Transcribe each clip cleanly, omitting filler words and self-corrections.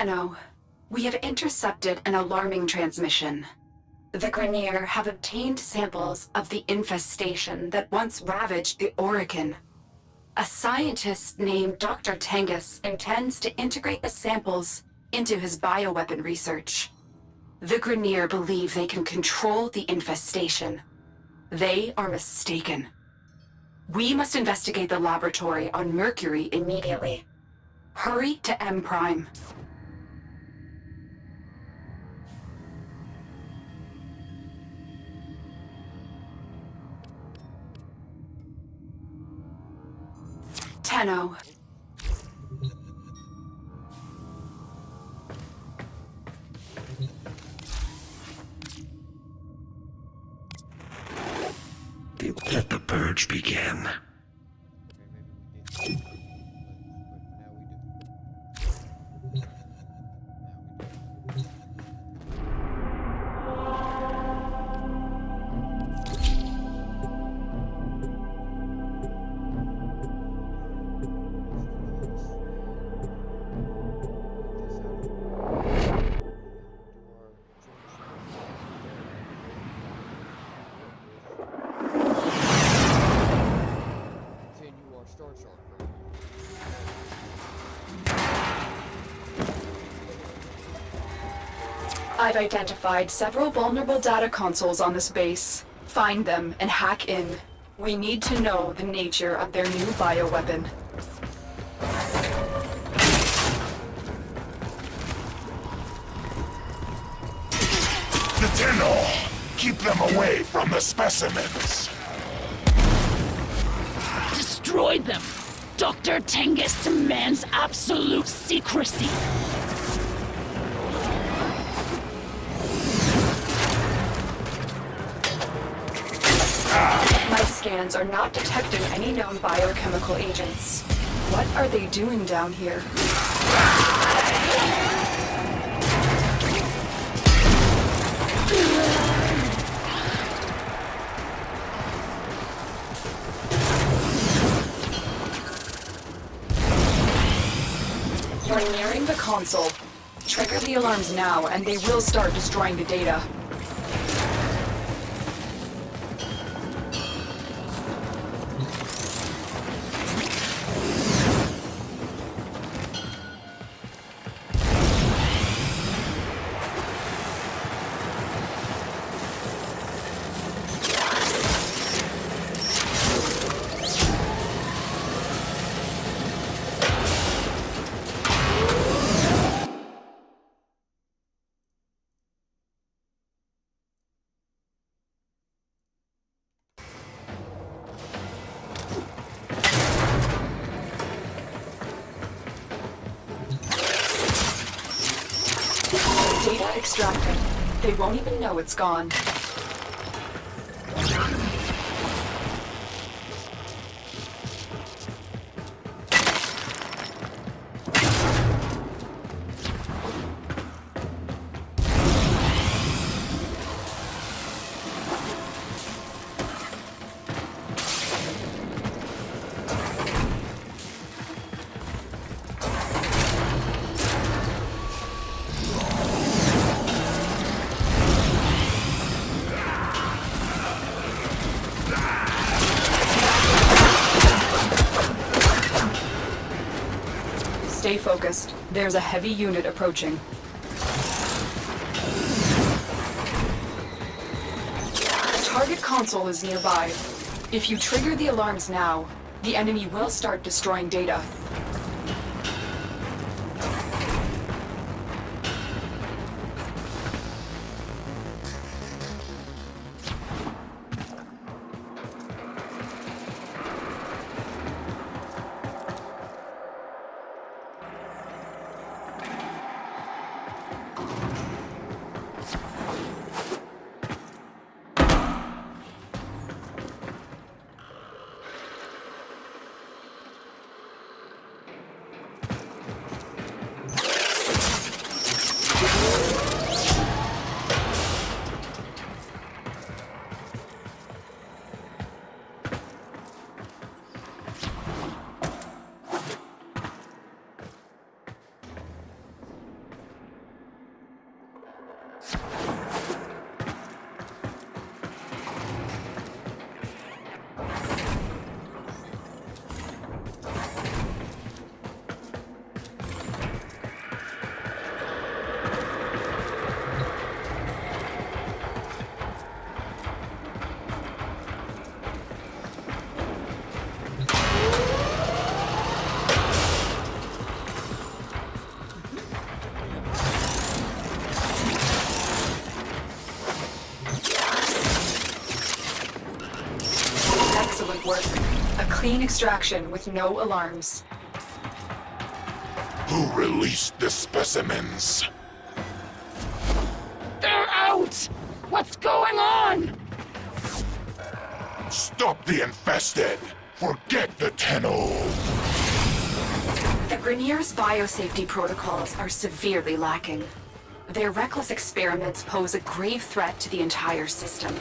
Tenno, we have intercepted an alarming transmission. The Grineer have obtained samples of the infestation that once ravaged the Orokin. A scientist named Dr. Tengus intends to integrate the samples into his bioweapon research. The Grineer believe they can control the infestation. They are mistaken. We must investigate the laboratory on Mercury immediately. Hurry to M Prime. Tenno. Let the purge begin. I've identified several vulnerable data consoles on this base. Find them and hack in. We need to know the nature of their new bioweapon. The Tenno! Keep them away from the specimens! Destroy them! Dr. Tengus demands absolute secrecy! My scans are not detecting any known biochemical agents. What are they doing down here? You're nearing the console. Trigger the alarms now, and they will start destroying the data. Data extracted. They won't even know it's gone. Stay focused. There's a heavy unit approaching. The target console is nearby. If you trigger the alarms now, the enemy will start destroying data. Excellent work. A clean extraction with no alarms. Who released the specimens? They're out! What's going on? Stop the infested! Forget the Tenno! The Grenier's biosafety protocols are severely lacking. Their reckless experiments pose a grave threat to the entire system.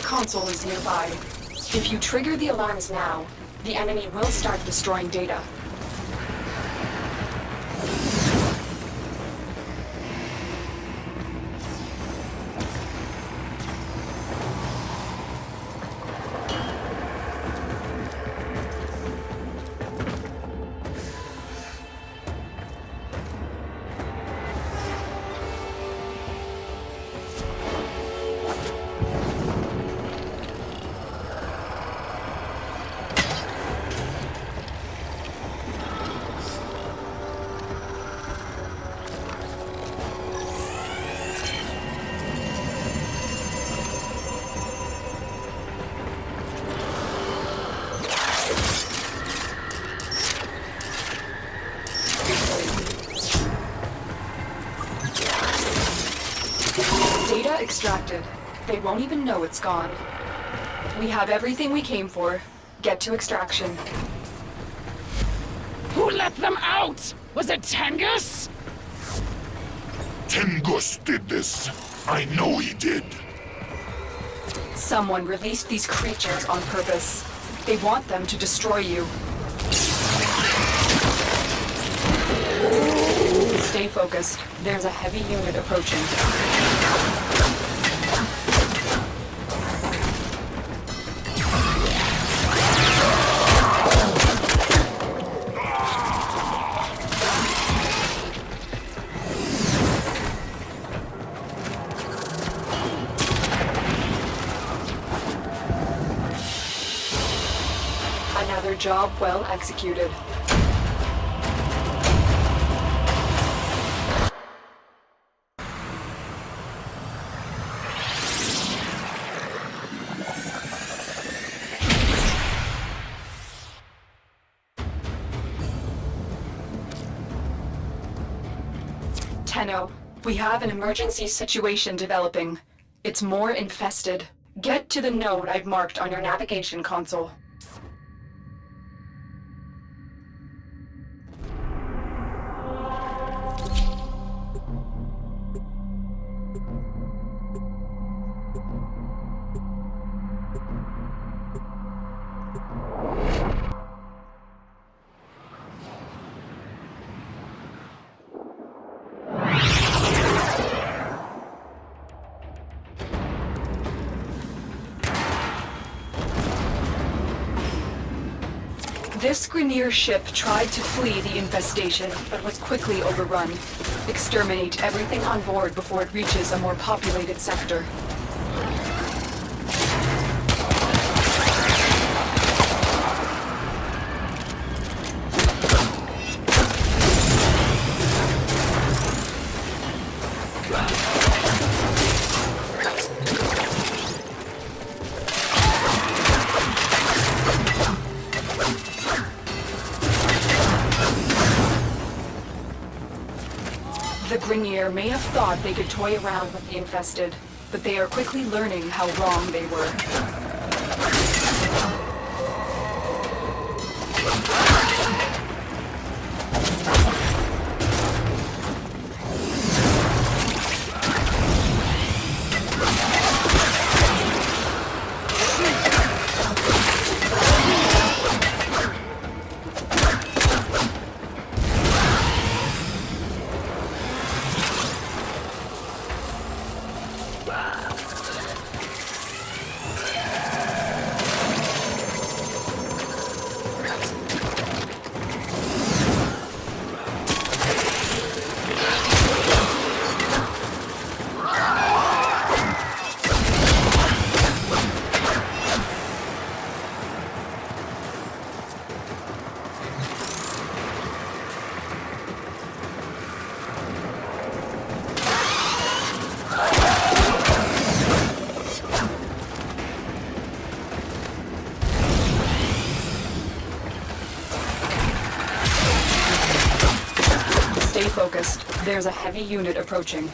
Console is nearby. If you trigger the alarms now, the enemy will start destroying data. Data extracted. They won't even know it's gone. We have everything we came for. Get to extraction. Who let them out? Was it Tengus? Tengus did this. I know he did. Someone released these creatures on purpose. They want them to destroy you. Stay focused. There's a heavy unit approaching. Another job well executed. Tenno, we have an emergency situation developing. It's more infested. Get to the node I've marked on your navigation console. This Grenier ship tried to flee the infestation, but was quickly overrun. Exterminate everything on board before it reaches a more populated sector. The Grenier may have thought they could toy around with the infested, but they are quickly learning how wrong they were. Stay focused. There's a heavy unit approaching.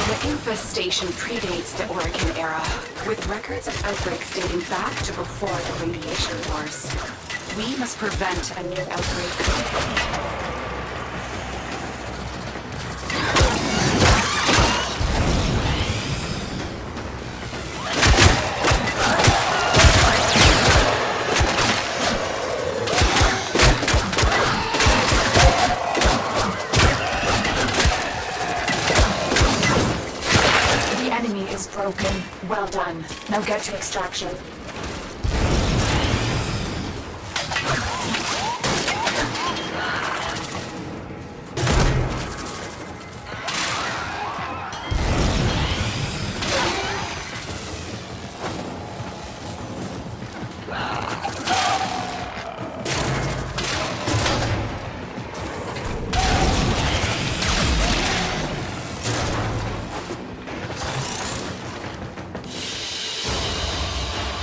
The infestation predates the Orokin era, with records of outbreaks dating back to before the radiation wars. We must prevent a new outbreak. Broken. Well done. Now get to extraction.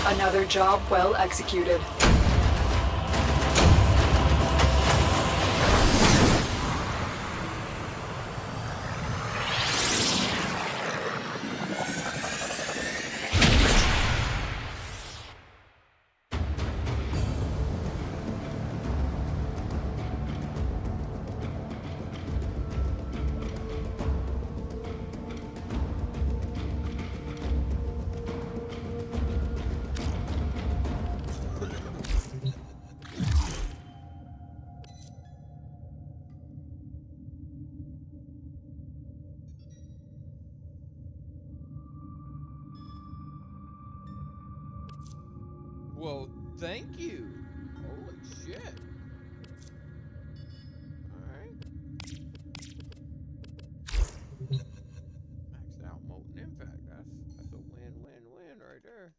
Another job well executed. Well, thank you. Holy shit. Alright. Maxed out molten impact. That's a win-win-win right there.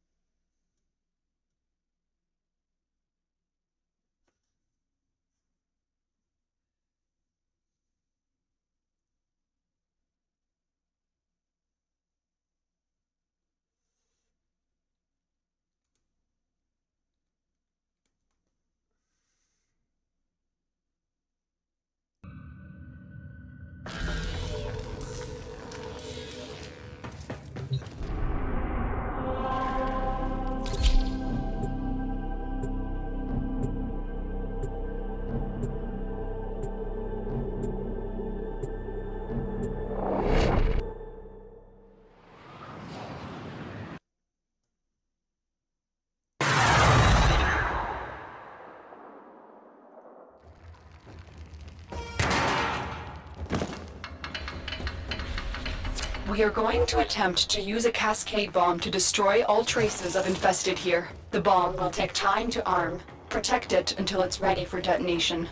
We are going to attempt to use a cascade bomb to destroy all traces of infested here. The bomb will take time to arm. Protect it until it's ready for detonation.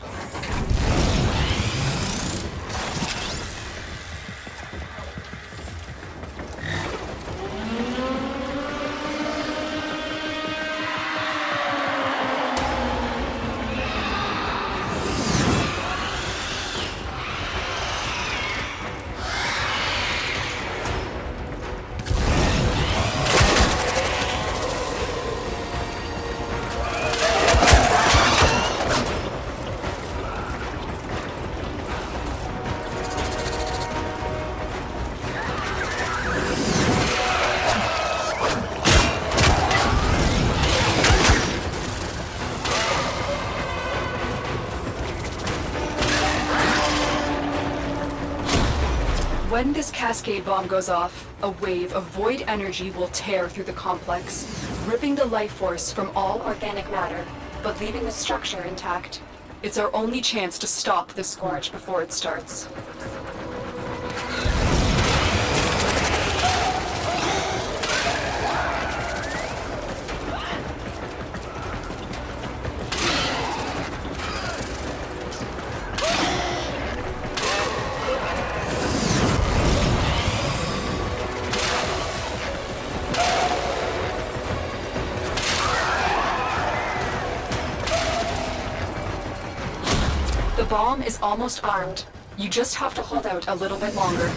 When this cascade bomb goes off, a wave of void energy will tear through the complex, ripping the life force from all organic matter, but leaving the structure intact. It's our only chance to stop the scourge before it starts. bomb is almost armed. You just have to hold out a little bit longer.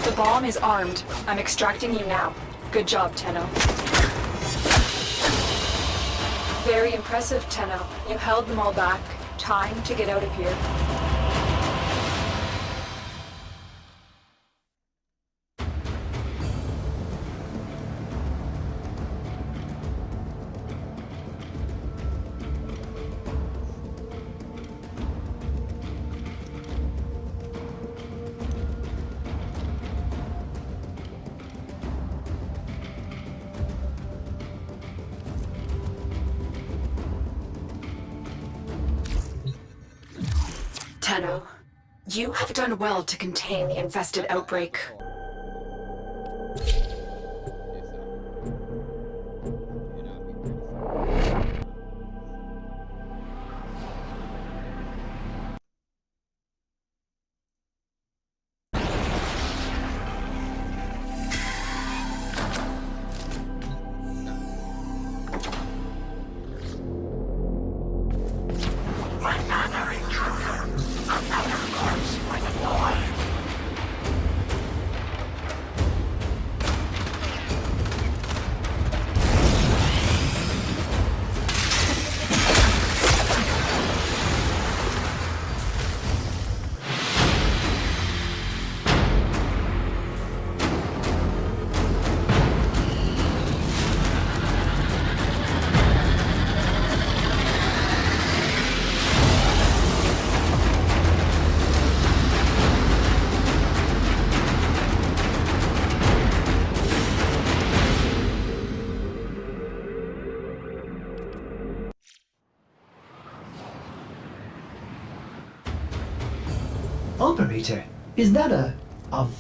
The bomb is armed. I'm extracting you now. Good job, Tenno. Very impressive, Tenno. You held them all back. Time to get out of here. Tenno, you have done well to contain the infested outbreak. Operator, is that a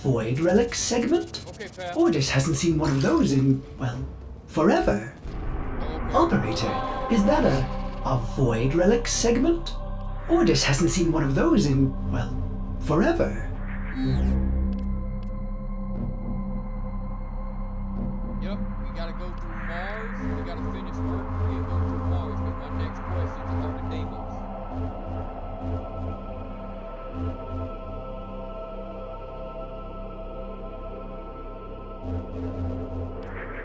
void relic segment? Okay, pal. Ordis hasn't seen one of those in, well, forever. Operator, is that a void relic segment? Ordis hasn't seen one of those in, well, forever. Yep, we gotta go through Mars. We gotta finish work. We gotta go through Mars. But my next question is on the Deimos. Couple missions on Mercury.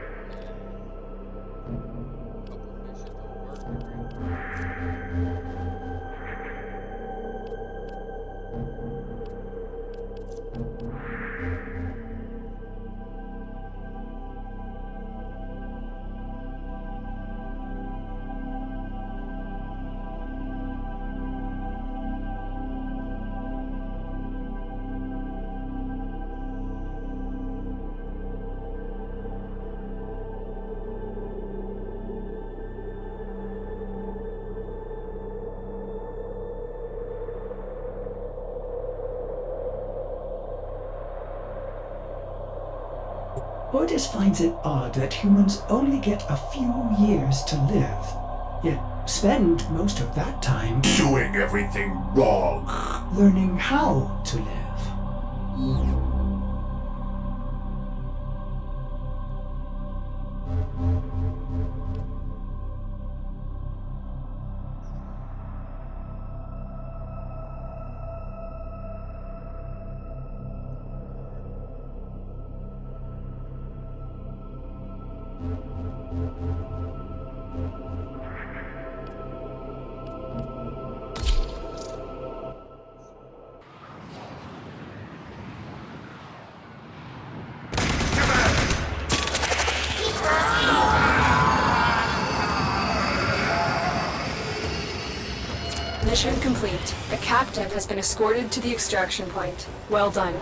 Ordis finds it odd that humans only get a few years to live, yet spend most of that time Doing everything wrong. learning how to live. Mission complete. The captive has been escorted to the extraction point. Well done.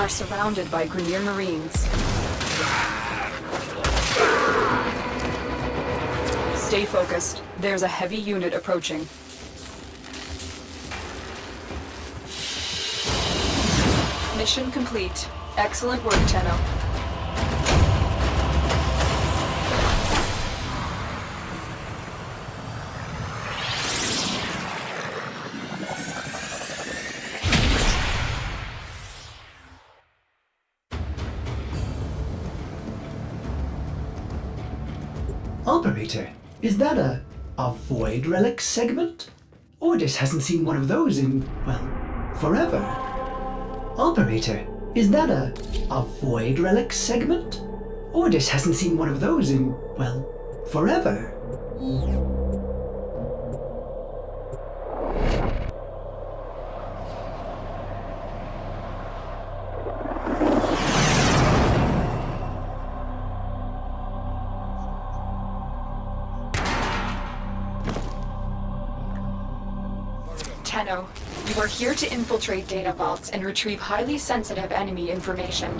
Surrounded by Grineer Marines. Stay focused. There's a heavy unit approaching. Mission complete. Excellent work, Tenno. Operator, is that a Void Relic segment? Ordis hasn't seen one of those in, well, forever. Operator, is that a Void Relic segment? Ordis hasn't seen one of those in, well, forever. Tenno, you are here to infiltrate data vaults and retrieve highly sensitive enemy information.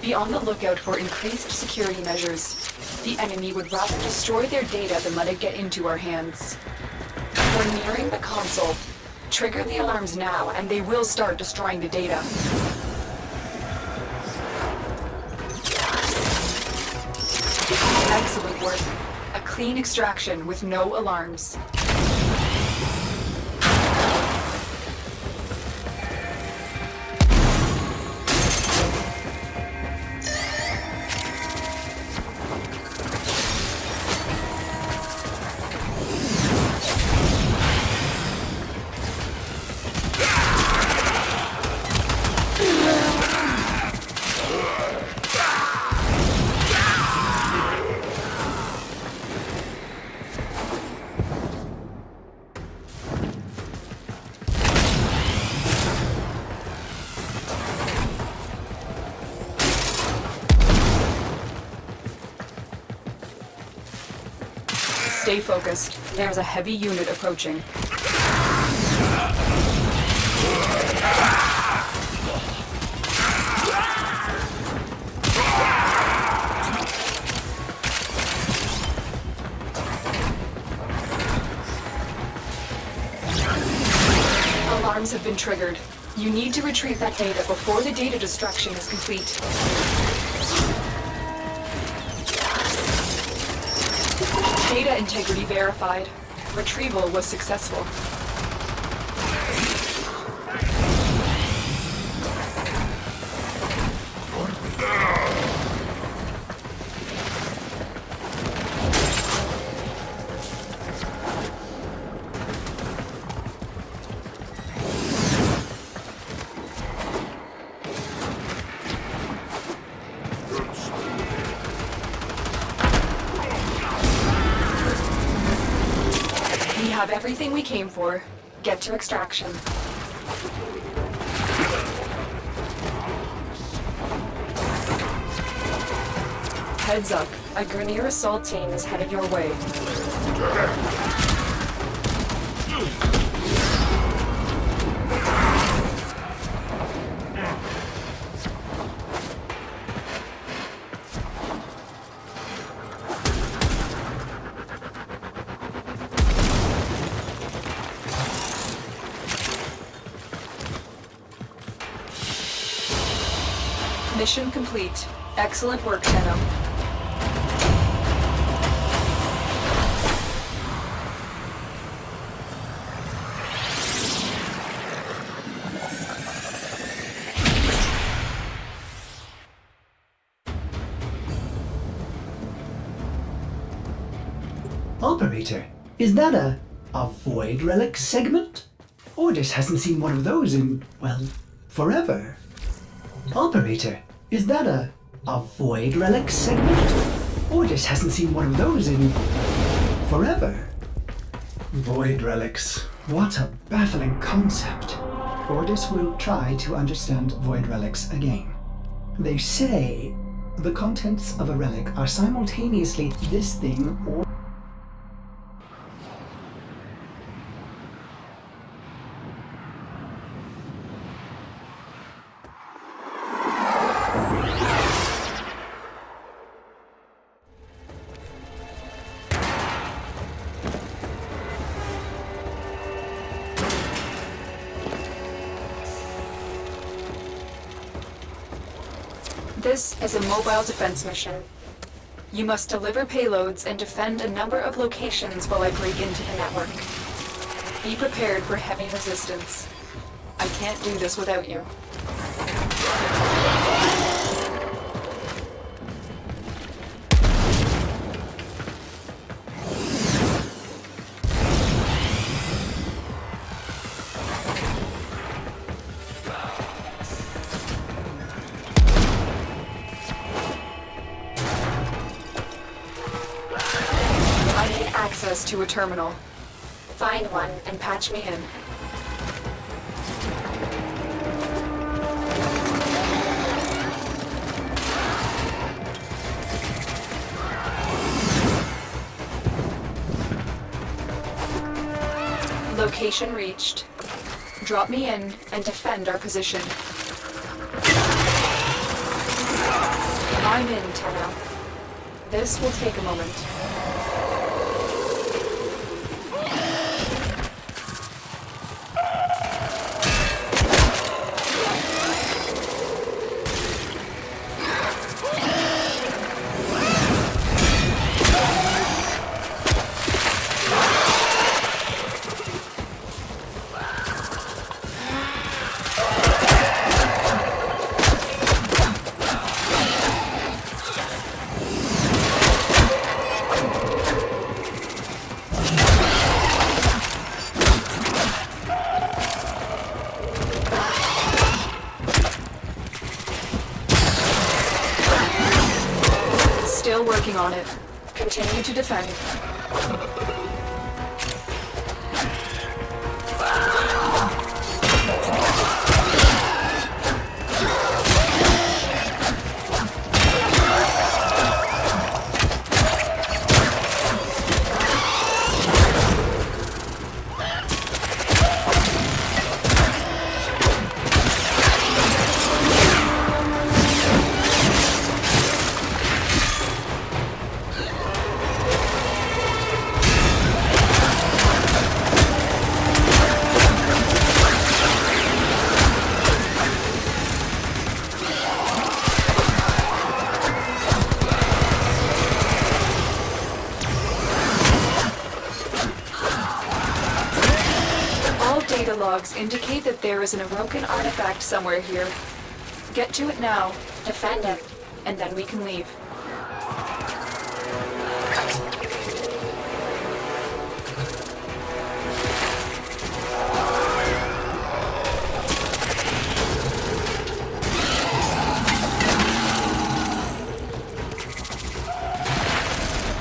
Be on the lookout for increased security measures. The enemy would rather destroy their data than let it get into our hands. We're nearing the console. Trigger the alarms now, and they will start destroying the data. Excellent work. A clean extraction with no alarms. Stay focused. There's a heavy unit approaching. Alarms have been triggered. You need to retrieve that data before the data destruction is complete. Data integrity verified. Retrieval was successful. have everything we came for. Get to extraction. Heads up, a Grenier assault team is headed your way. Mission complete. Excellent work, Tenno. Operator, is that a Void Relic segment? Ordis hasn't seen one of those in, well, forever. Operator, is that a Void Relic segment? Ordis hasn't seen one of those in, forever. Void Relics. What a baffling concept. Ordis will try to understand Void Relics again. They say the contents of a relic are simultaneously this thing or This is a mobile defense mission. You must deliver payloads and defend a number of locations while I break into the network. Be prepared for heavy resistance. I can't do this without you. Access to a terminal. Find one and patch me in. Location reached. Drop me in and defend our position. I'm in, Tenno. This will take a moment. Still working on it. Continue to defend. Data logs indicate that there is an Orokin artifact somewhere here. Get to it now, defend it, and then we can leave.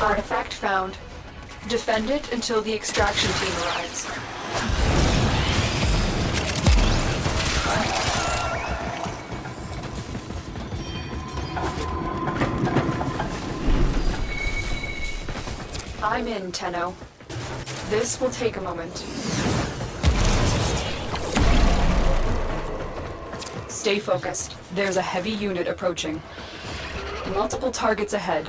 Artifact found. Defend it until the extraction team arrives. I'm in, Tenno. This will take a moment. Stay focused. There's a heavy unit approaching. Multiple targets ahead.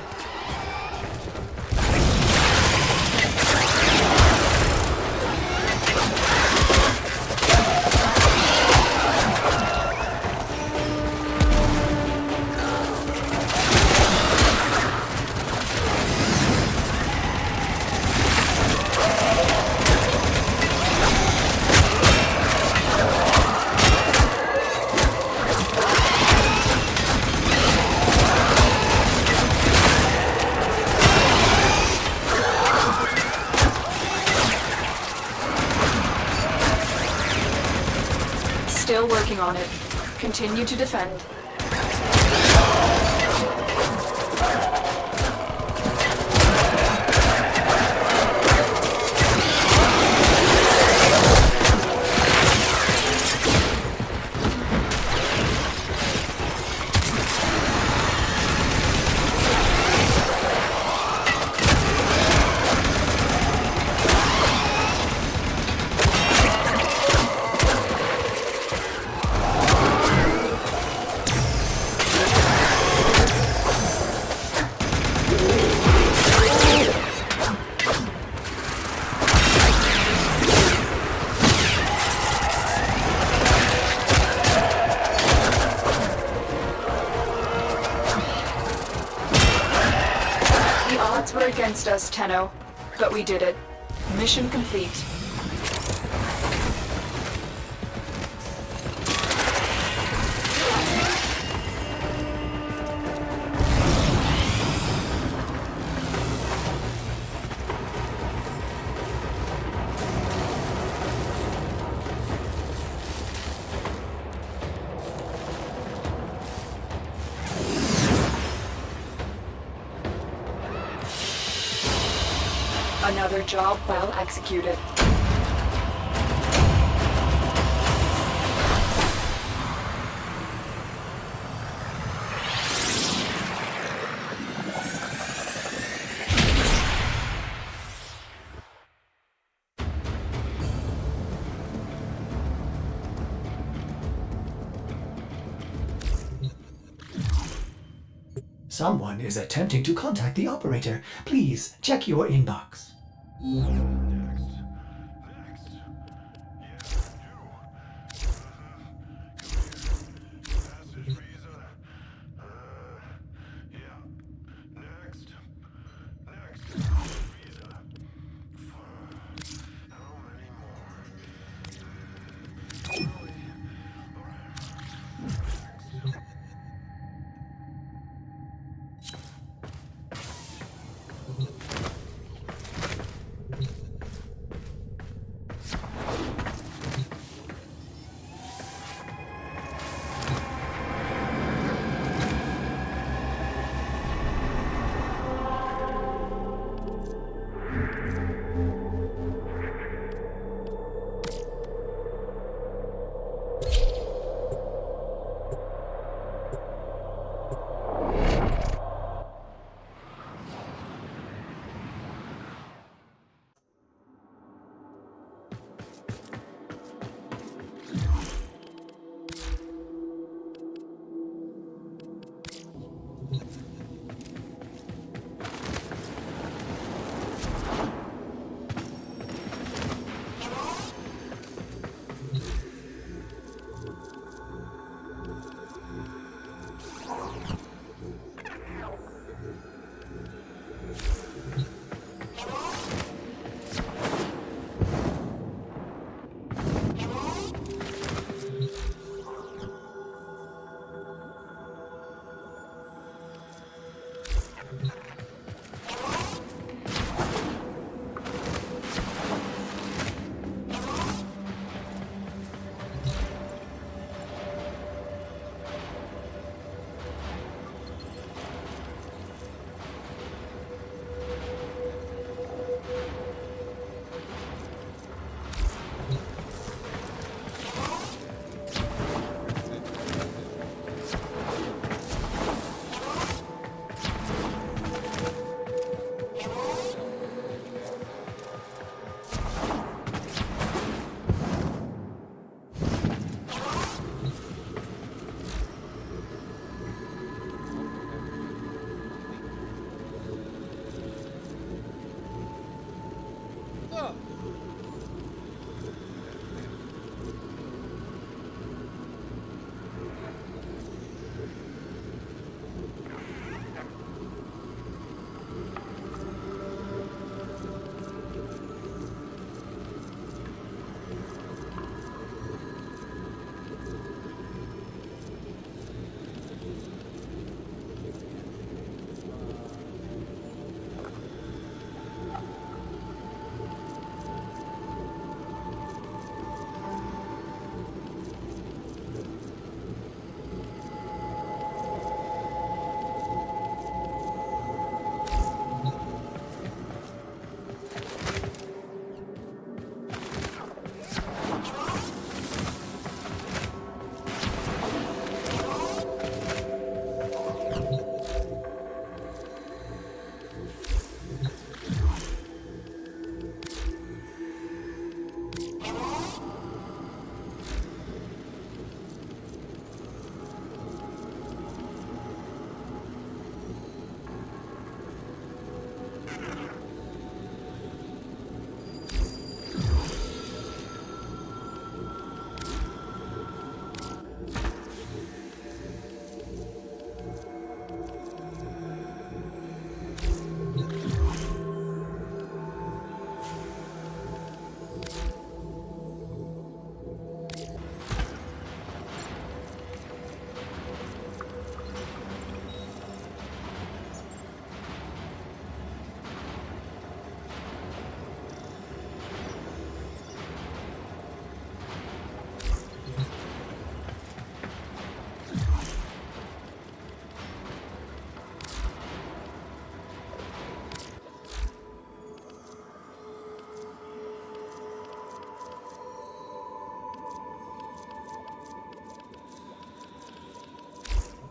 Still working on it. Continue to defend. Odds were against us, Tenno, but we did it. Mission complete. Another job well executed. Someone is attempting to contact the operator. Please check your inbox.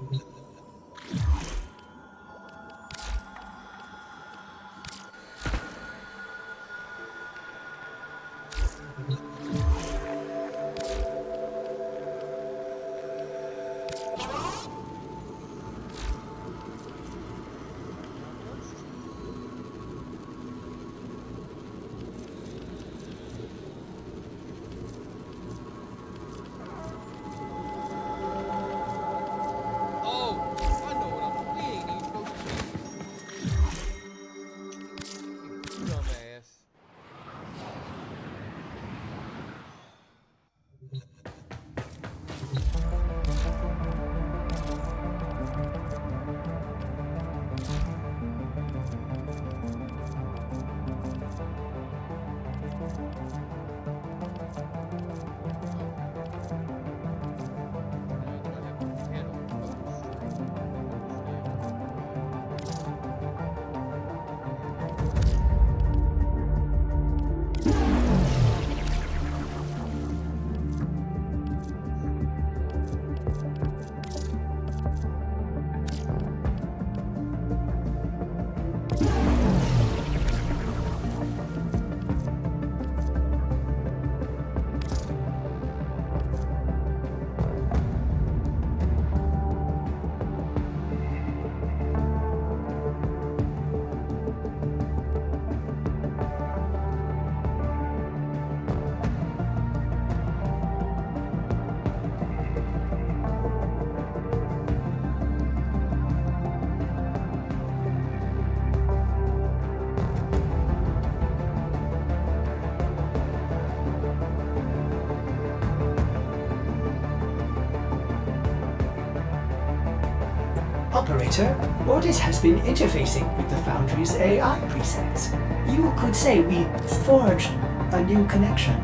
Oh, I know what I'm. We ain't even supposed to be. Dumbass. Operator, Ordis has been interfacing with the Foundry's AI presets. You could say we forged a new connection.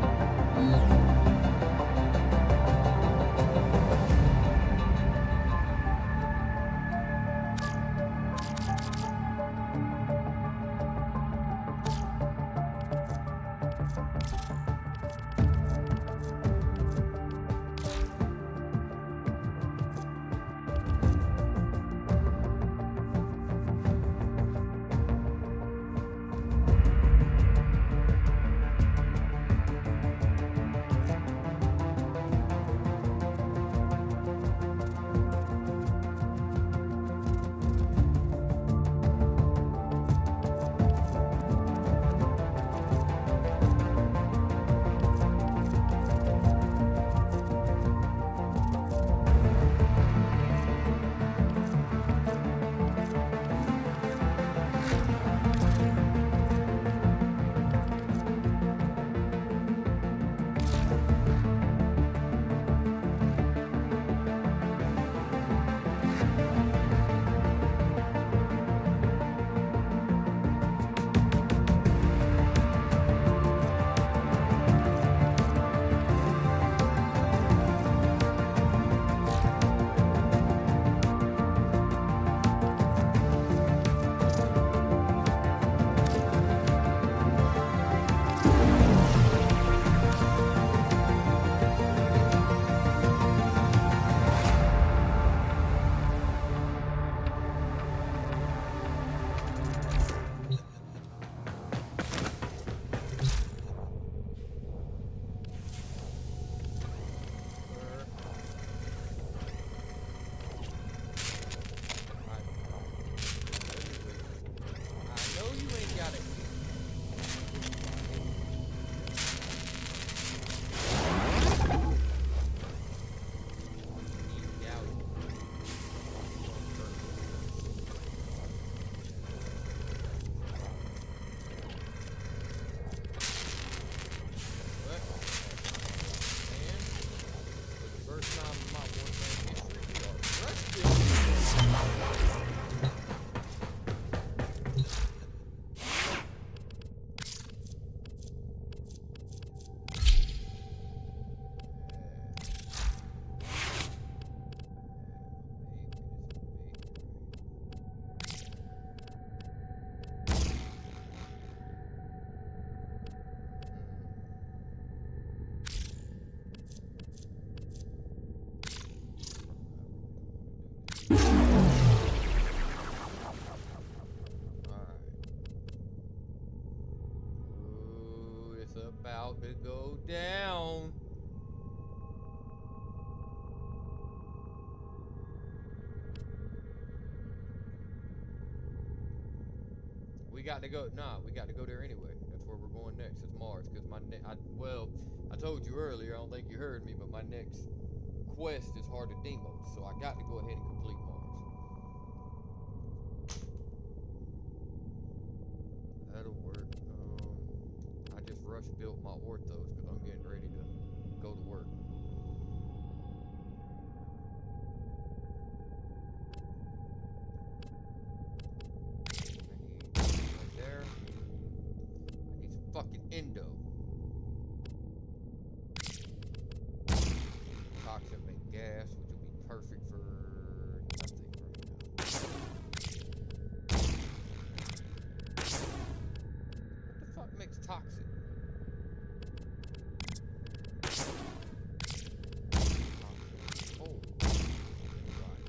got to go. Nah, we got to go there anyway. That's where we're going next. It's Mars, because I told you earlier. I don't think you heard me, but my next quest is hard to demo, so I got to go ahead and complete Mars. That'll work. I just rush built my orthos because I'm getting ready to go to work. There. I need some fucking endo. Toxin make gas, which will be perfect for nothing right now. What the fuck makes toxin? Oh, right.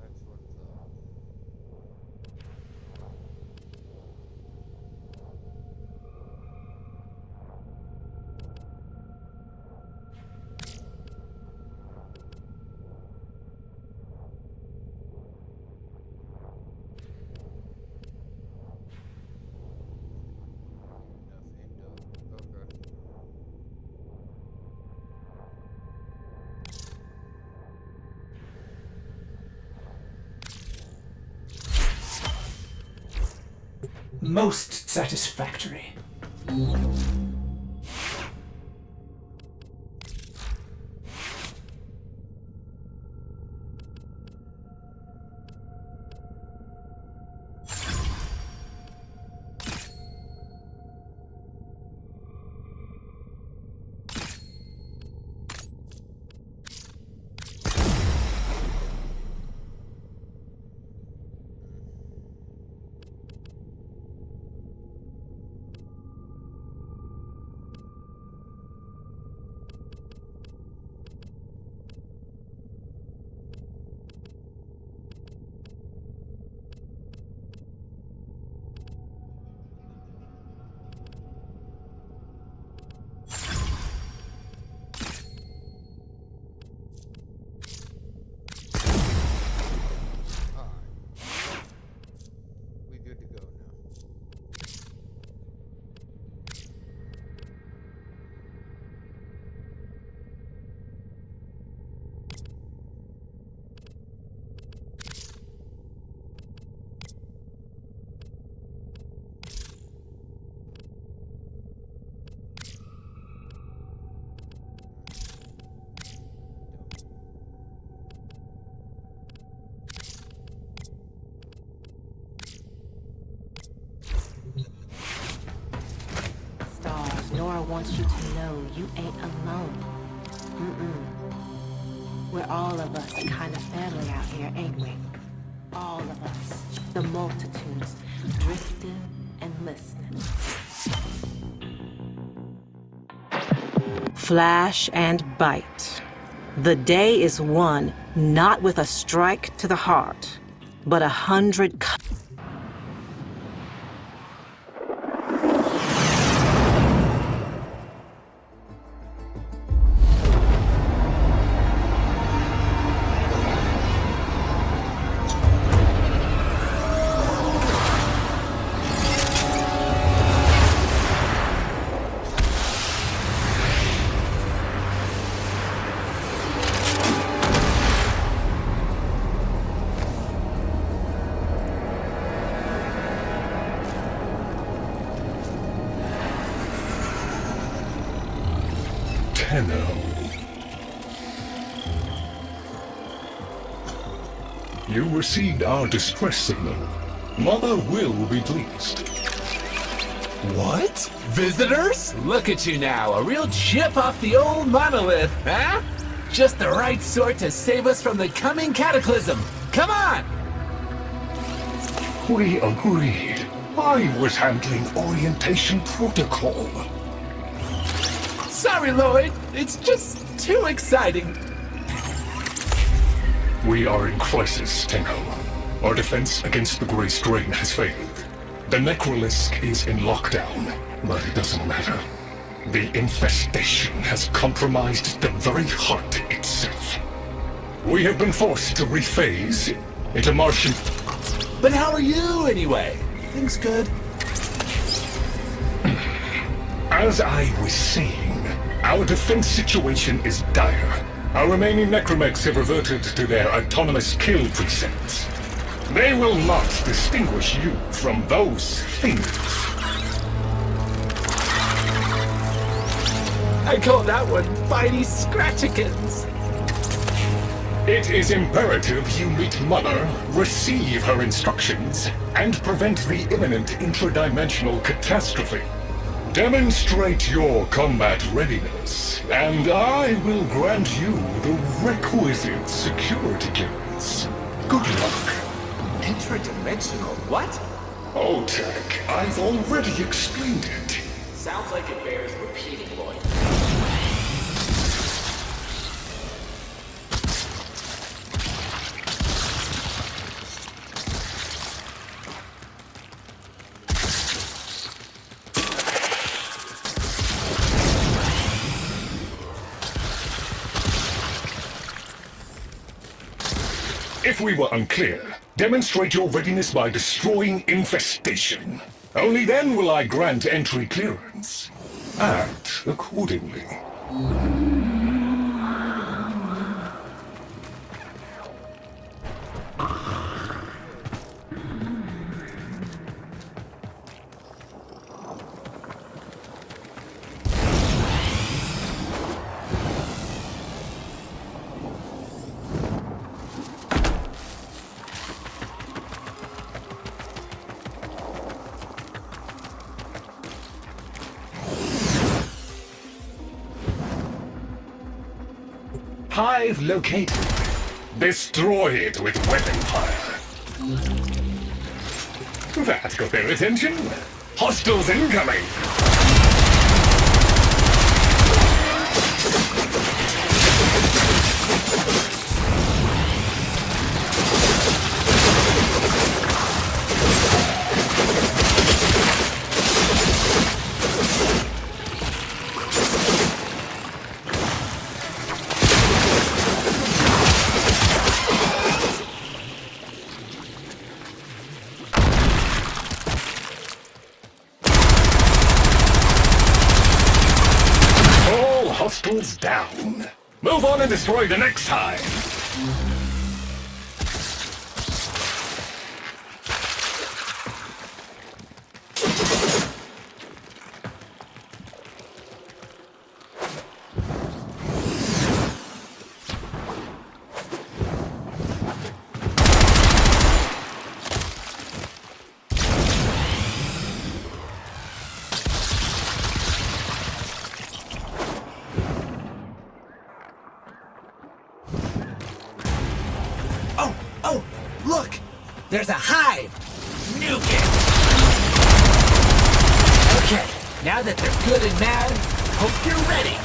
That's what we want. Most satisfactory. wants you to know you ain't alone. Mm-mm. We're all of us a kind of family out here, ain't we? All of us. The multitudes, drifting and listening. Flash and bite. The day is won, not with a strike to the heart, but 100 Tenno. You received our distress signal. Mother will be pleased. What? Visitors? Look at you now, a real chip off the old monolith, huh? Just the right sort to save us from the coming cataclysm. Come on! We agreed. I was handling orientation protocol. Sorry, Lloyd. It's just too exciting. We are in crisis, Tenno. Our defense against the Grey Strain has failed. The Necrolisk is in lockdown, but it doesn't matter. The infestation has compromised the very heart itself. We have been forced to rephase into Martian... But how are you, anyway? Things good? As I was saying, our defense situation is dire. Our remaining necromechs have reverted to their autonomous kill precepts. They will not distinguish you from those things. I call that one Bitey Scratchikins. It is imperative you meet Mother, receive her instructions, and prevent the imminent intradimensional catastrophe. Demonstrate your combat readiness, and I will grant you the requisite security clearance. Good luck. Intradimensional what? Oh, Tech, I've already explained it. Sounds like it bears repeating, Lloyd. If we were unclear, demonstrate your readiness by destroying infestation. Only then will I grant entry clearance. Act accordingly. Hive located. Destroy it with weapon fire. That got their attention. Hostiles incoming. Hostiles down. Move on and destroy the next hive. There's a hive! Nuke it! Okay, now that they're good and mad, hope you're ready!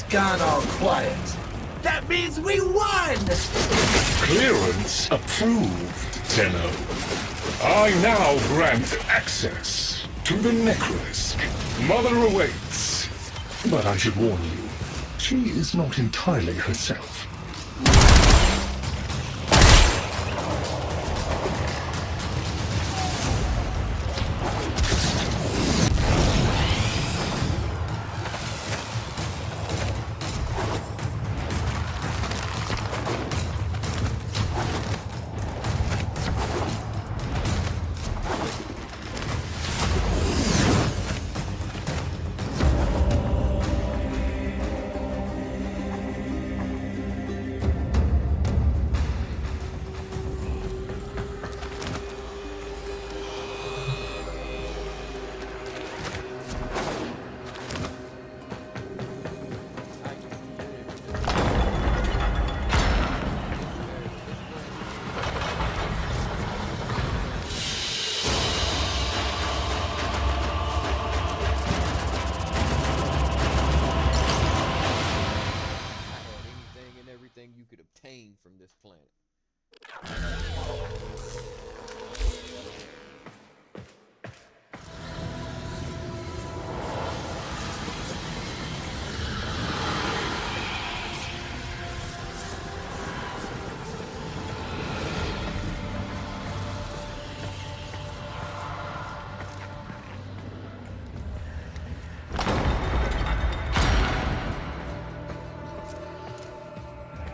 Gone all quiet. That means we won! Clearance approved, Tenno. I now grant access to the necrosis. Mother awaits. But I should warn you, she is not entirely herself. You could obtain from this planet.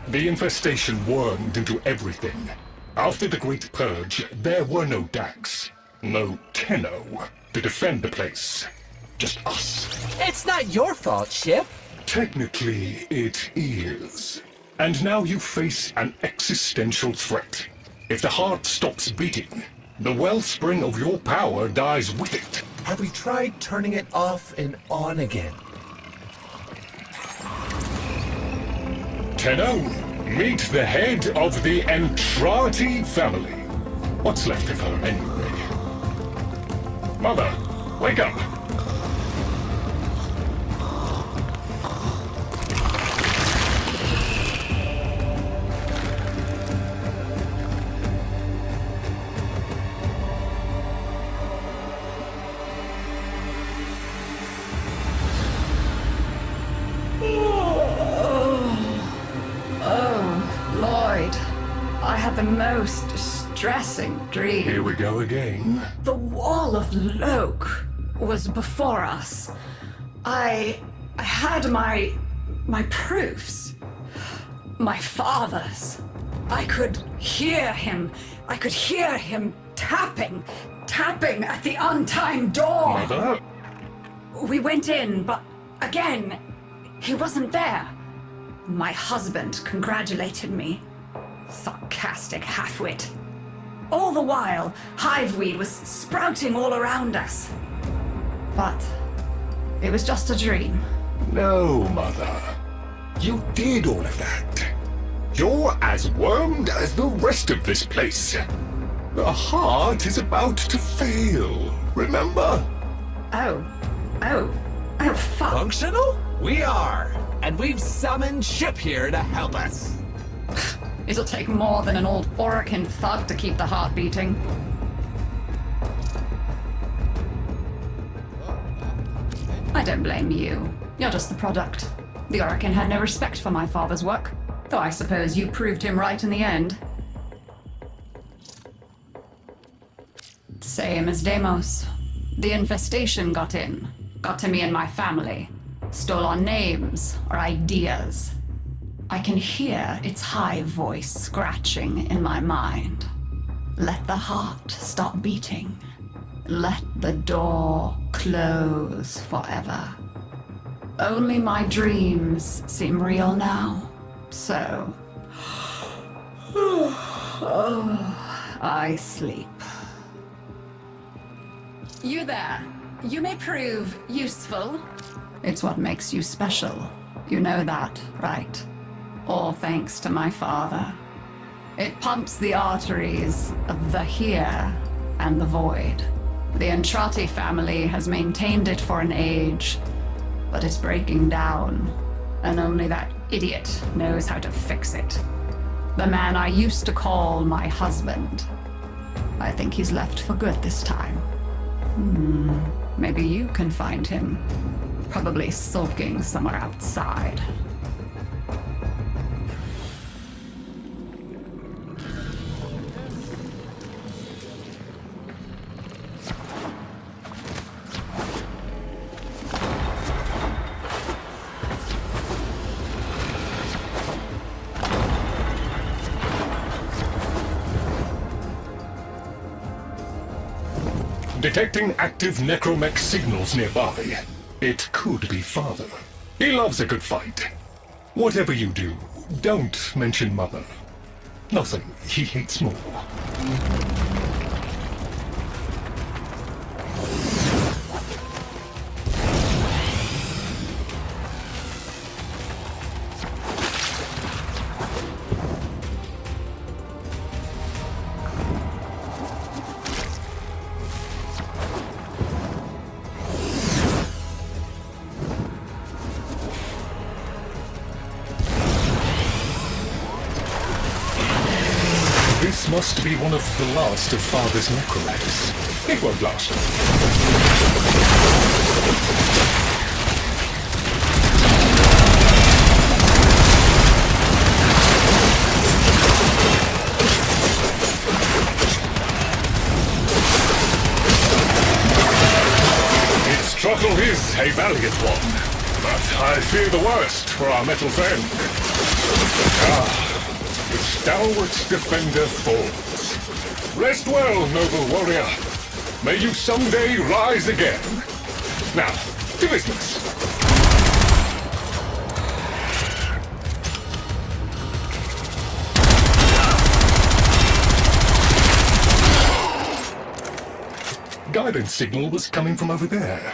The infestation wormed into everything. After the Great Purge, there were no Dax, no Tenno to defend the place. Just us. It's not your fault, Ship. Technically, it is. And now you face an existential threat. If the heart stops beating, the wellspring of your power dies with it. Have we tried turning it off and on again? Tenno, meet the head of the Entrati family. What's left of her, anyway? Mother, wake up! I had the most distressing dream. Here we go again. The wall of Loke was before us. I had my proofs. My father's. I could hear him. I could hear him tapping at the untimed door. Mother? We went in, but again, he wasn't there. My husband congratulated me. Sarcastic halfwit. All the while, hiveweed was sprouting all around us. But it was just a dream. No, Mother. You did all of that. You're as wormed as the rest of this place. The heart is about to fail, remember? Oh, fuck. Functional? We are. And we've summoned Ship here to help us. It'll take more than an old Orokin thug to keep the heart beating. I don't blame you. You're just the product. The Orokin had no respect for my father's work, though I suppose you proved him right in the end. Same as Deimos. The infestation got got to me and my family, stole our names, our ideas. I can hear its high voice scratching in my mind. Let the heart stop beating. Let the door close forever. Only my dreams seem real now, so... I sleep. You there. You may prove useful. It's what makes you special. You know that, right? All thanks to my father. It pumps the arteries of the here and the void. The Entrati family has maintained it for an age, but it's breaking down, and only that idiot knows how to fix it. The man I used to call my husband. I think he's left for good this time. Maybe you can find him. Probably sulking somewhere outside. Detecting active necromech signals nearby. It could be Father. He loves a good fight. Whatever you do, don't mention Mother. Nothing he hates more. This must be one of the last of Father's necromechs. It won't last. Its struggle is a valiant one, but I fear the worst for our metal friend. The stalwart defender falls. Rest well, noble warrior. May you someday rise again. Now, to business. Guidance signal was coming from over there.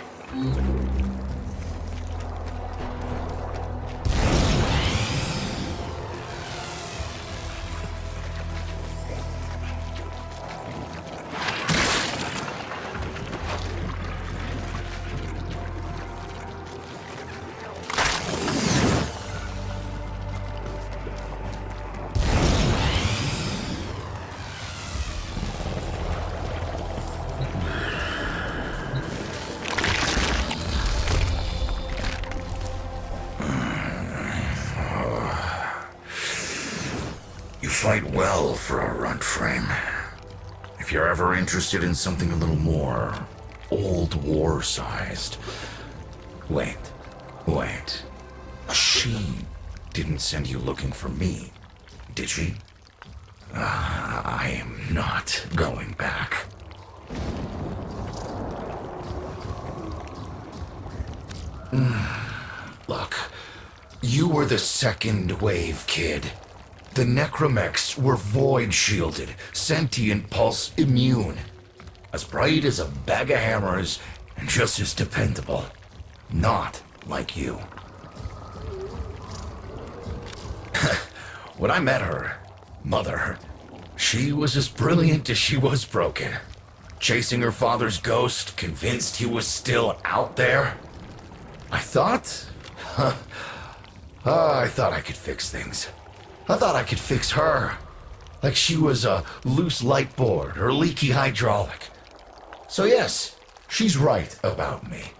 Fight well for a runt frame. If you're ever interested in something a little more old war-sized. Wait. She didn't send you looking for me, did she? I am not going back. Look, you were the second wave, kid. The necromechs were void-shielded, sentient pulse immune. As bright as a bag of hammers, and just as dependable. Not like you. When I met her, Mother, she was as brilliant as she was broken. Chasing her father's ghost, convinced he was still out there. I thought I could fix things. I thought I could fix her. Like she was a loose light board or leaky hydraulic. So yes, she's right about me.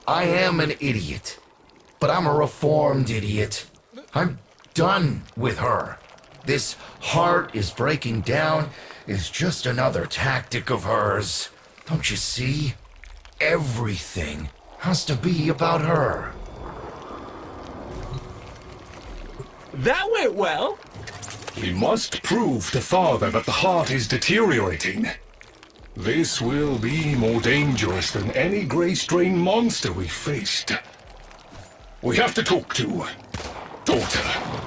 I am an idiot. But I'm a reformed idiot. I'm done with her. This heart is breaking down is just another tactic of hers. Don't you see? Everything has to be about her. That went well. We must prove to Father that the heart is deteriorating. This will be more dangerous than any gray strain monster we faced. We have to talk to daughter.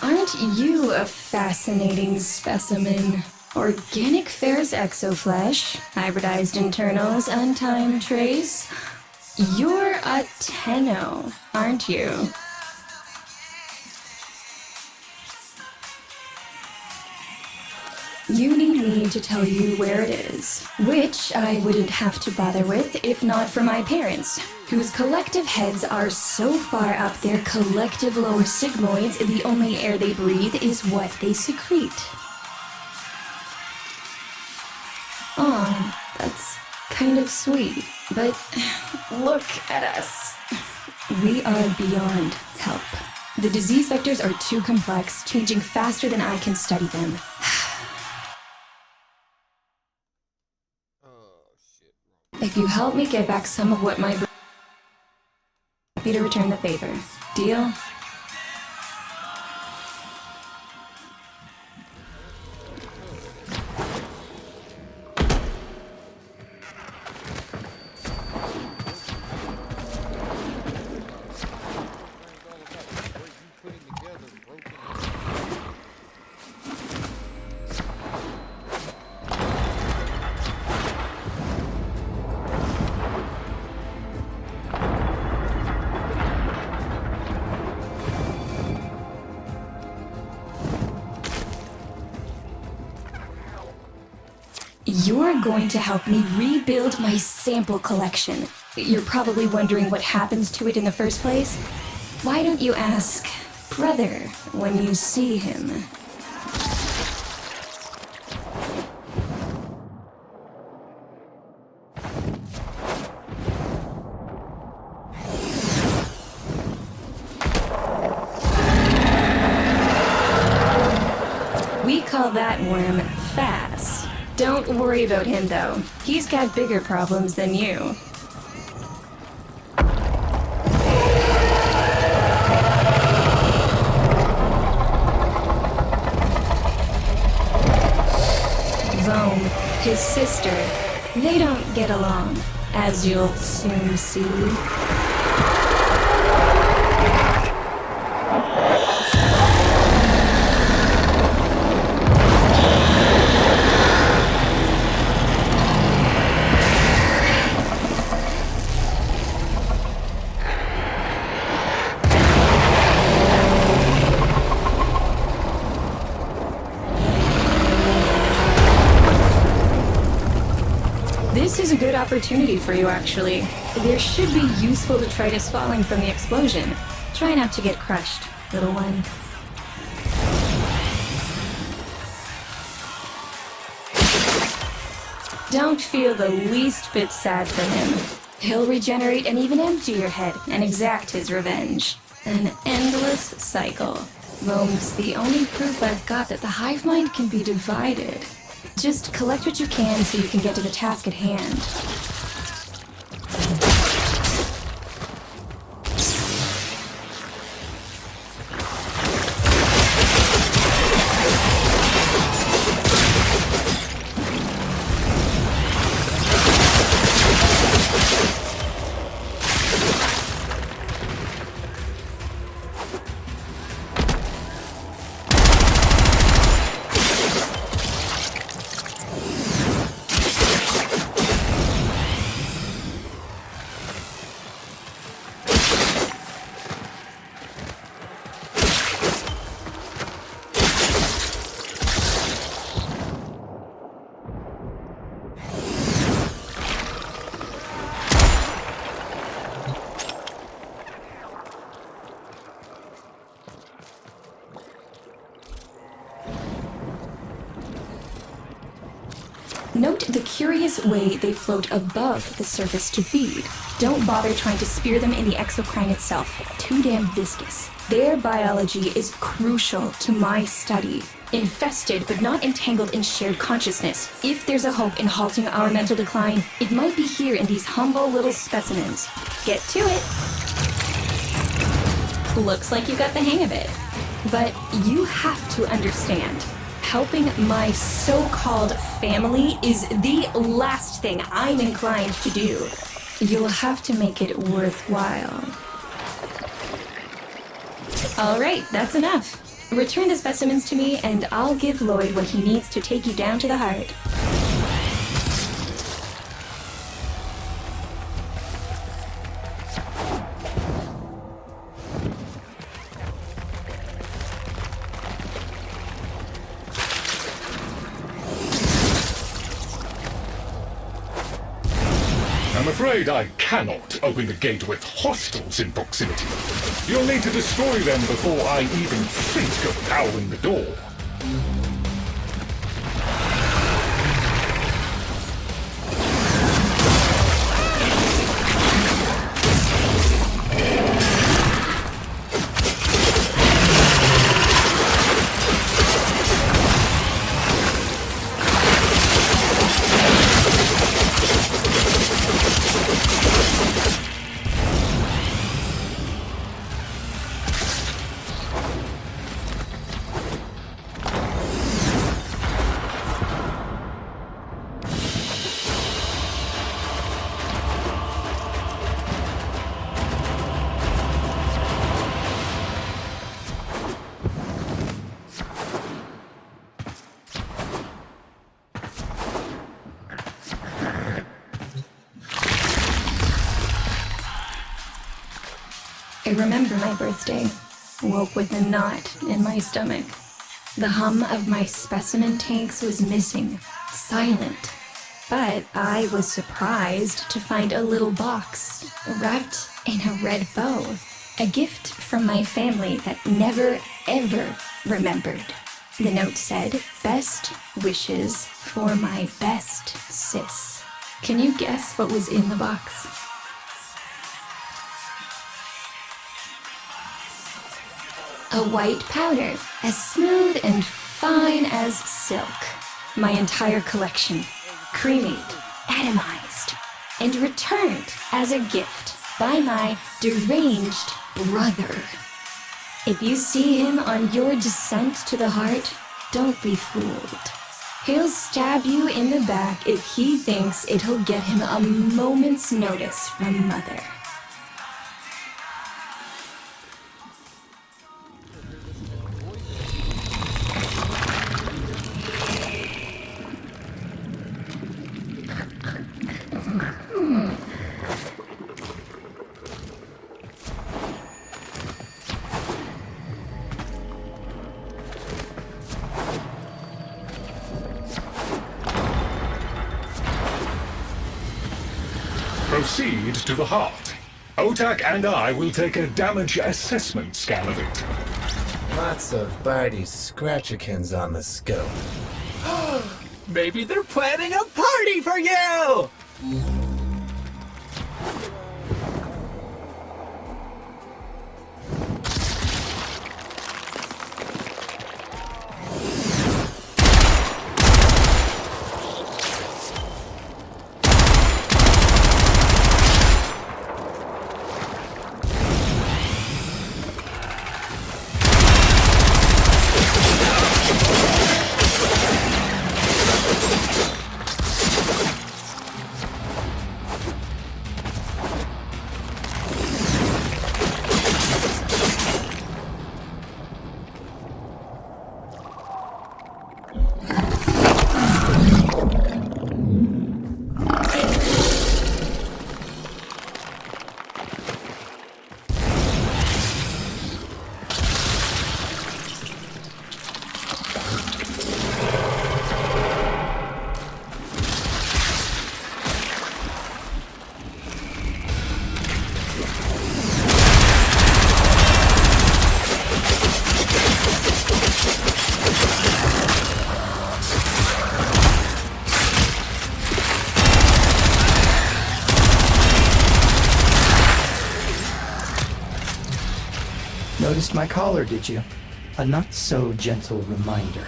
Aren't you a fascinating specimen? Organic ferrous exoflesh, hybridized internals, untimed trace. You're a Tenno, aren't you? You need me to tell you where it is, which I wouldn't have to bother with if not for my parents, whose collective heads are so far up their collective lower sigmoids the only air they breathe is what they secrete. Aw, that's kind of sweet, but look at us. We are beyond help. The disease vectors are too complex, changing faster than I can study them. If you help me get back some of what my happy to return the favor. Deal? You're going to help me rebuild my sample collection. You're probably wondering what happens to it in the first place. Why don't you ask brother when you see him? We call that worm Fast. Don't worry about him, though. He's got bigger problems than you. Vome, his sister, they don't get along, as you'll soon see. This is a good opportunity for you, actually. There should be useful detritus falling from the explosion. Try not to get crushed, little one. Don't feel the least bit sad for him. He'll regenerate and even empty your head and exact his revenge. An endless cycle. Rome's the only proof I've got that the hive mind can be divided. Just collect what you can so you can get to the task at hand. Note the curious way they float above the surface to feed. Don't bother trying to spear them in the exocrine itself. Too damn viscous. Their biology is crucial to my study. Infested but not entangled in shared consciousness. If there's a hope in halting our mental decline, it might be here in these humble little specimens. Get to it. Looks like you got the hang of it. But you have to understand. Helping my so-called family is the last thing I'm inclined to do. You'll have to make it worthwhile. All right, that's enough. Return the specimens to me, and I'll give Lloyd what he needs to take you down to the heart. I'm afraid I cannot open the gate with hostiles in proximity. You'll need to destroy them before I even think of powering the door. I remember my birthday. Woke with a knot in my stomach. The hum of my specimen tanks was missing, silent. But I was surprised to find a little box wrapped in a red bow. A gift from my family that never, ever remembered. The note said, "Best wishes for my best sis." Can you guess what was in the box? A white powder, as smooth and fine as silk. My entire collection, cremated, atomized, and returned as a gift by my deranged brother. If you see him on your descent to the heart, don't be fooled. He'll stab you in the back if he thinks it'll get him a moment's notice from Mother. Proceed to the heart. Otak and I will take a damage assessment scan of it. Lots of Barty Scratchikins on the scope. Maybe they're planning a party for you! noticed my collar, did you? A not-so-gentle reminder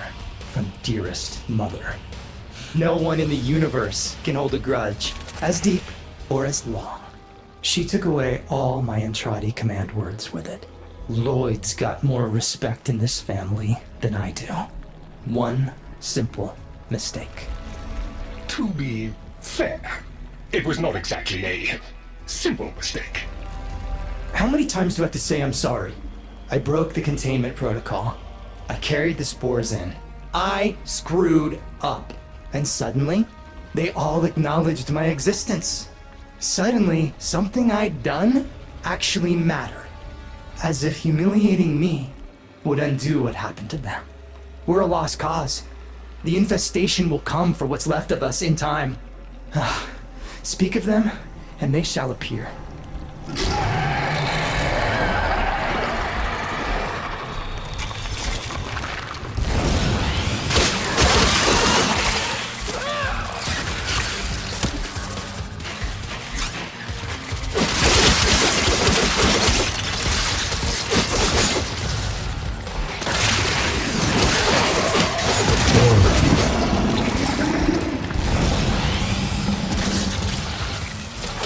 from dearest mother. No one in the universe can hold a grudge as deep or as long. She took away all my Entrati command words with it. Lloyd's got more respect in this family than I do. One simple mistake. To be fair, it was not exactly a simple mistake. How many times do I have to say I'm sorry? I broke the containment protocol. I carried the spores in. I screwed up. And suddenly, they all acknowledged my existence. Suddenly, something I'd done actually mattered. As if humiliating me would undo what happened to them. We're a lost cause. The infestation will come for what's left of us in time. Speak of them, and they shall appear.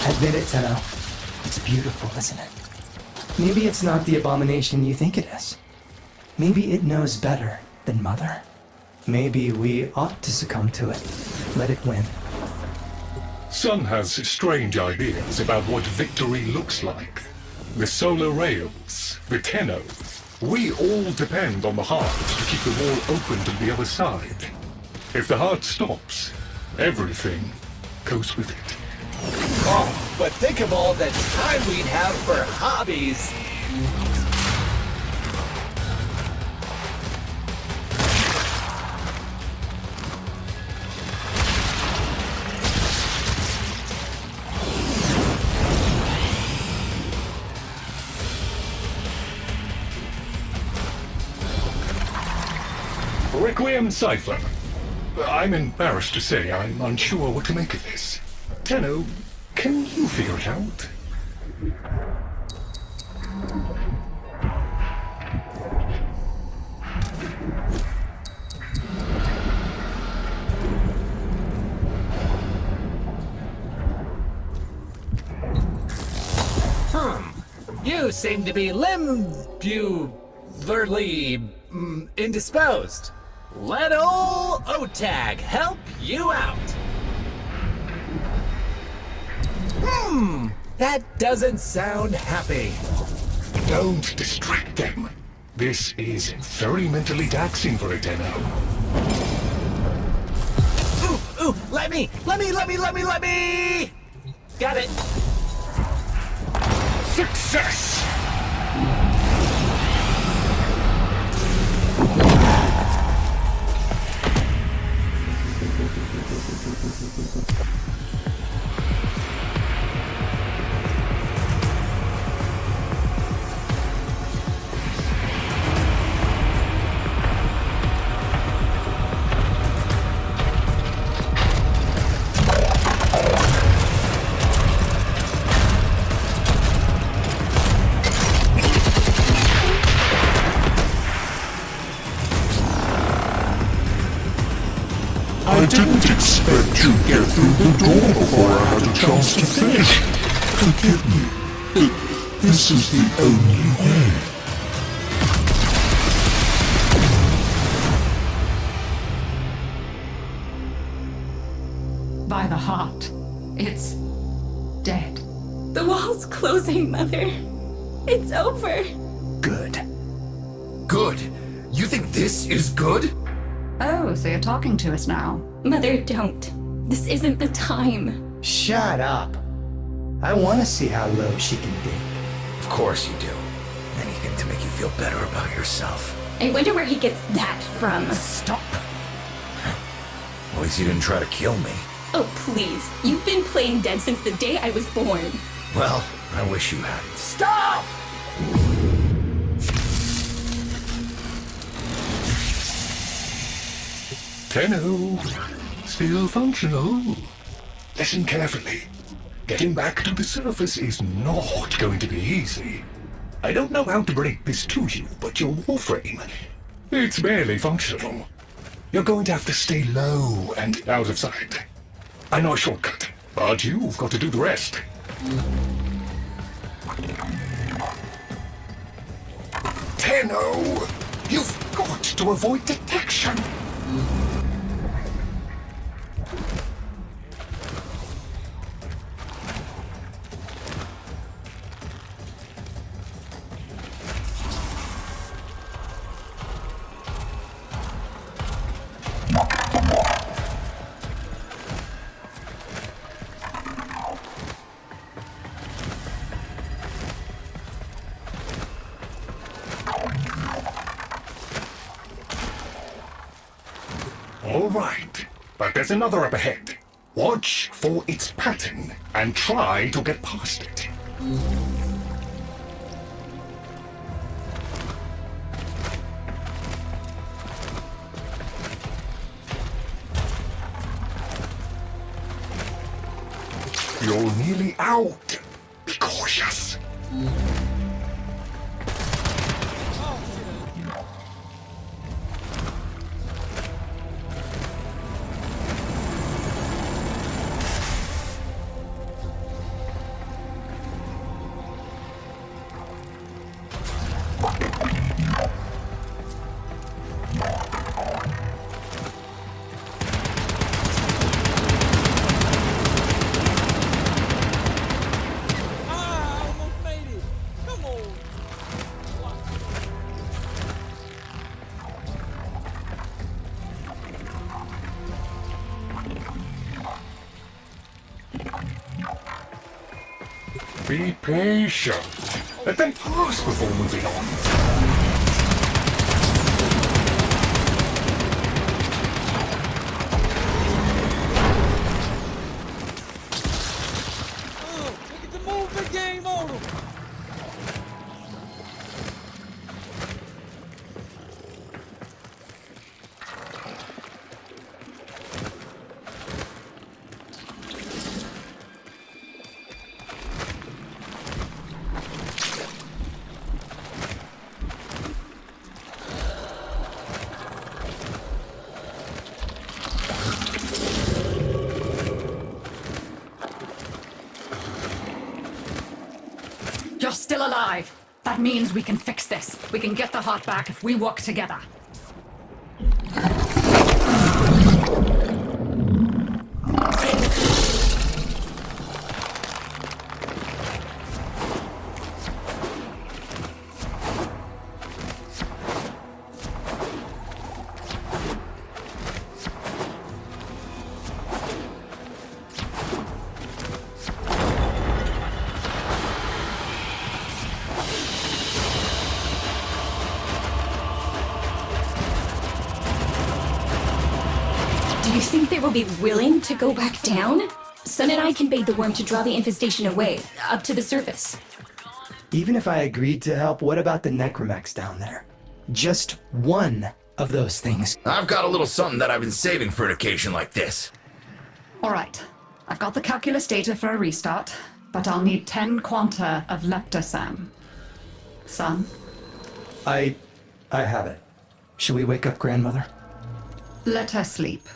Admit it, Tenno. It's beautiful, isn't it? Maybe it's not the abomination you think it is. Maybe it knows better than Mother. Maybe we ought to succumb to it. Let it win. Sun has strange ideas about what victory looks like. The solar rails, the Tenno. We all depend on the heart to keep the wall open to the other side. If the heart stops, everything goes with it. Oh, but think of all the time we'd have for hobbies. Requiem Cipher. I'm embarrassed to say I'm unsure what to make of this. Tenno, can you figure it out? You seem to be indisposed. Let ol' Otag help you out. That doesn't sound happy. Don't distract them. This is very mentally taxing for a Tenno. Ooh, let me! Got it. Success! I didn't expect to get through the door before I had a chance to finish. Forgive me. This is the only way. By the heart, it's dead. The wall's closing, Mother. It's over. Good. Good? You think this is good? Oh, so you're talking to us now. Mother, don't. This isn't the time. Shut up. I want to see how low she can dig. Of course you do. Anything to make you feel better about yourself. I wonder where he gets that from. Stop. At least you didn't try to kill me. Oh, please. You've been playing dead since the day I was born. Well, I wish you hadn't. Stop! Tenno, still functional. Listen carefully. Getting back to the surface is not going to be easy. I don't know how to break this to you, but your Warframe, it's barely functional. You're going to have to stay low and out of sight. I know a shortcut, but you've got to do the rest. Tenno! You've got to avoid detection! All right, but there's another up ahead. Watch for its pattern and try to get past it. You're nearly out. Be cautious. Be patient. Let them pass before moving on. Look at the movement game on him! You're still alive. That means we can fix this. We can get the heart back if we work together. Do you think they will be willing to go back down? Sun and I can bait the worm to draw the infestation away, up to the surface. Even if I agreed to help, what about the necromechs down there? Just one of those things. I've got a little something that I've been saving for an occasion like this. All right. I've got the calculus data for a restart, but I'll need 10 quanta of leptosam. Son? I have it. Should we wake up grandmother? Let her sleep.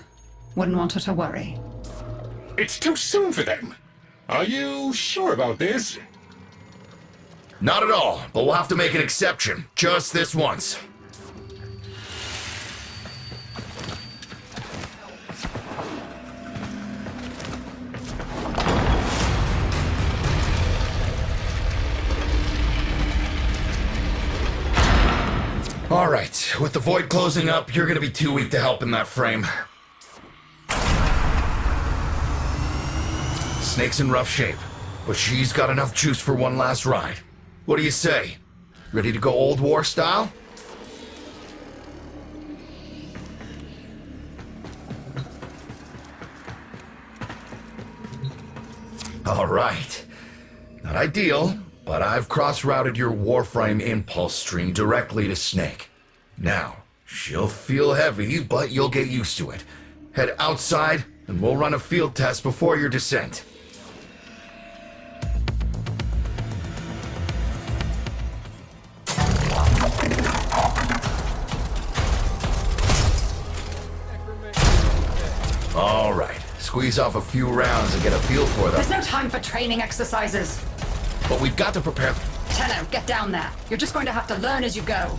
Wouldn't want her to worry. It's too soon for them. Are you sure about this? Not at all, but we'll have to make an exception. Just this once. Alright, with the void closing up, you're gonna be too weak to help in that frame. Snake's in rough shape, but she's got enough juice for one last ride. What do you say? Ready to go old war style? Alright. Not ideal, but I've cross-routed your Warframe impulse stream directly to Snake. Now, she'll feel heavy, but you'll get used to it. Head outside, and we'll run a field test before your descent. squeeze off a few rounds and get a feel for them. There's no time for training exercises. But we've got to prepare. Tenno, get down there. You're just going to have to learn as you go.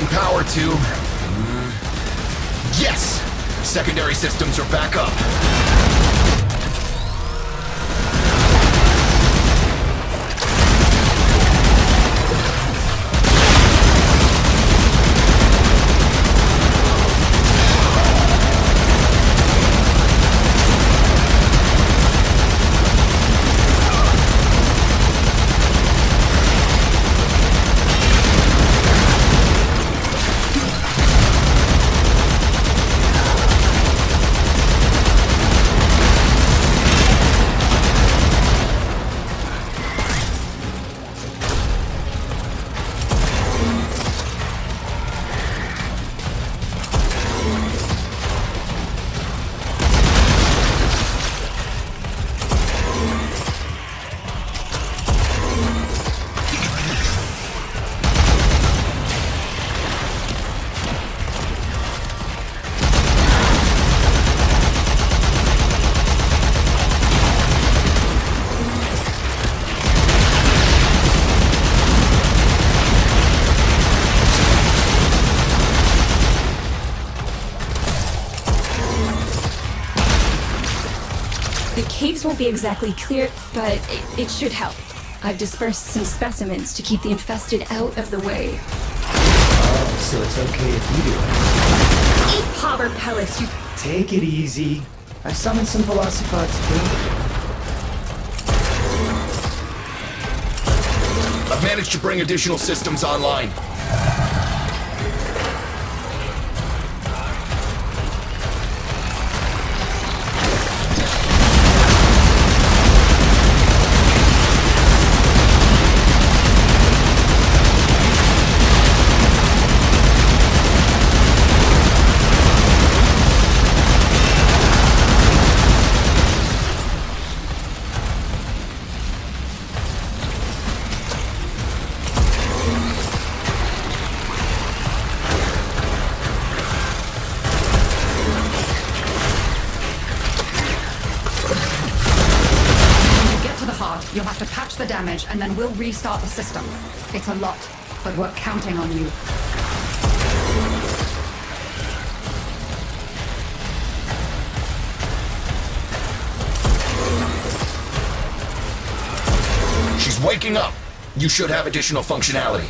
Power to... Yes! Secondary systems are back up. The caves won't be exactly clear, but it should help. I've dispersed some specimens to keep the infested out of the way. Oh, so it's okay if you do it. Eat popper pellets, you... Take it easy. I've summoned some velocipods too. I've managed to bring additional systems online. You'll have to patch the damage, and then we'll restart the system. It's a lot, but we're counting on you. She's waking up. You should have additional functionality.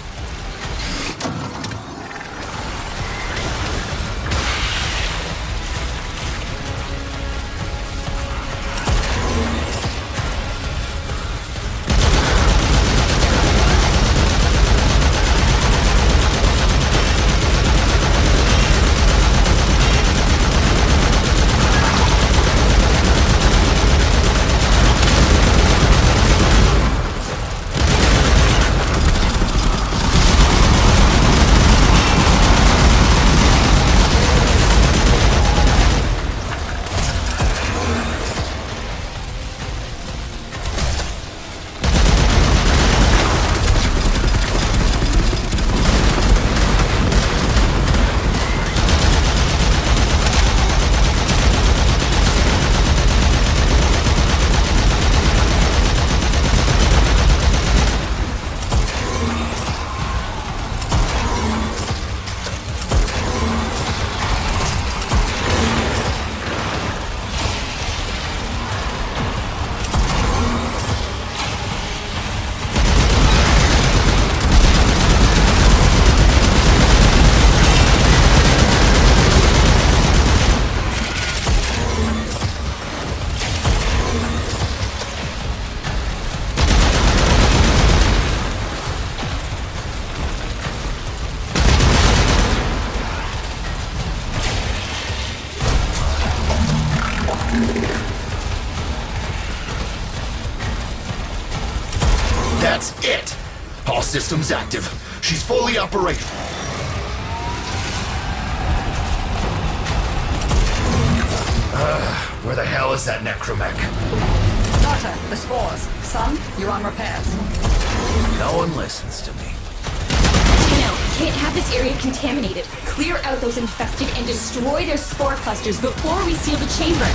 system's active. She's fully operational. Where the hell is that necromech? Doctor, the spores. Son, you're on repairs. No one listens to me. No, can't have this area contaminated. Clear out those infested and destroy their spore clusters before we seal the chamber.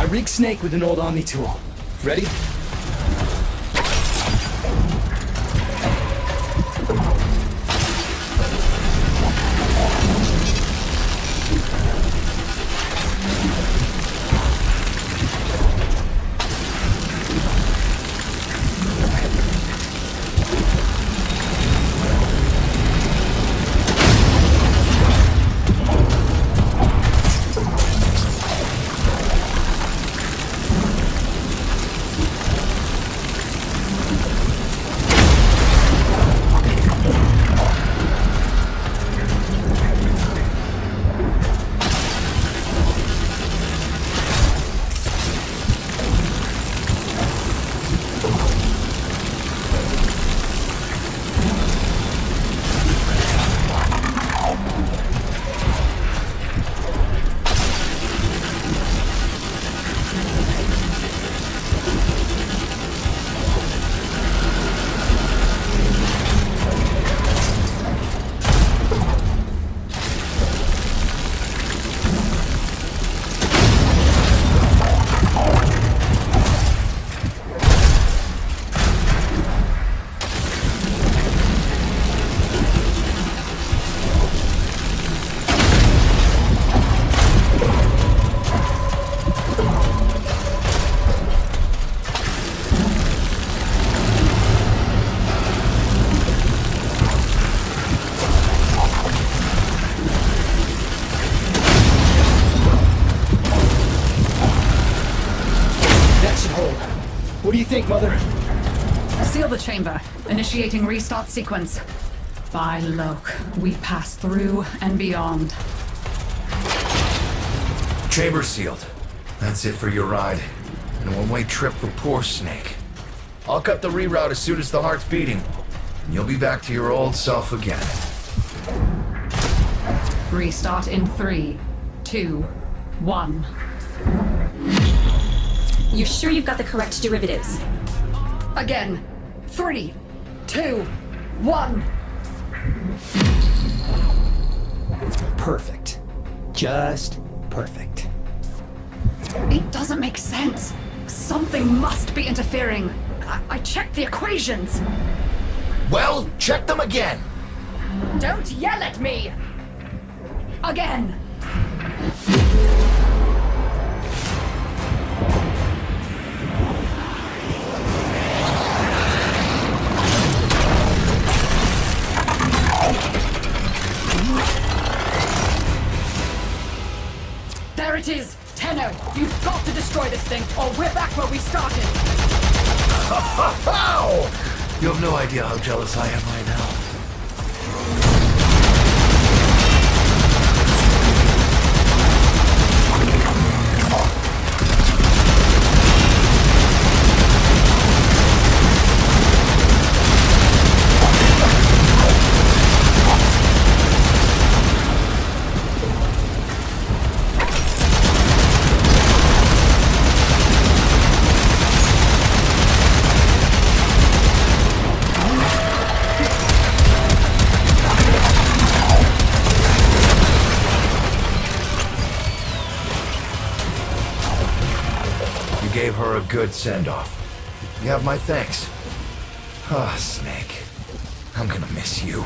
rig Snake with an old Omni tool. Ready? What do you think, Mother? Seal the chamber. Initiating restart sequence. By Loke, we pass through and beyond. Chamber sealed. That's it for your ride. And a one-way trip for poor Snake. I'll cut the reroute as soon as the heart's beating. And you'll be back to your old self again. Restart in 3, 2, 1. You sure you've got the correct derivatives? Again. 3, 2, 1. Perfect. Just perfect. It doesn't make sense. Something must be interfering. I checked the equations. Well, check them again. Don't yell at me! Again! There it is! Tenno, you've got to destroy this thing, or we're back where we started! How? You have no idea how jealous I am right now. Gave her a good send-off. You have my thanks. Ah, Snake. I'm gonna miss you.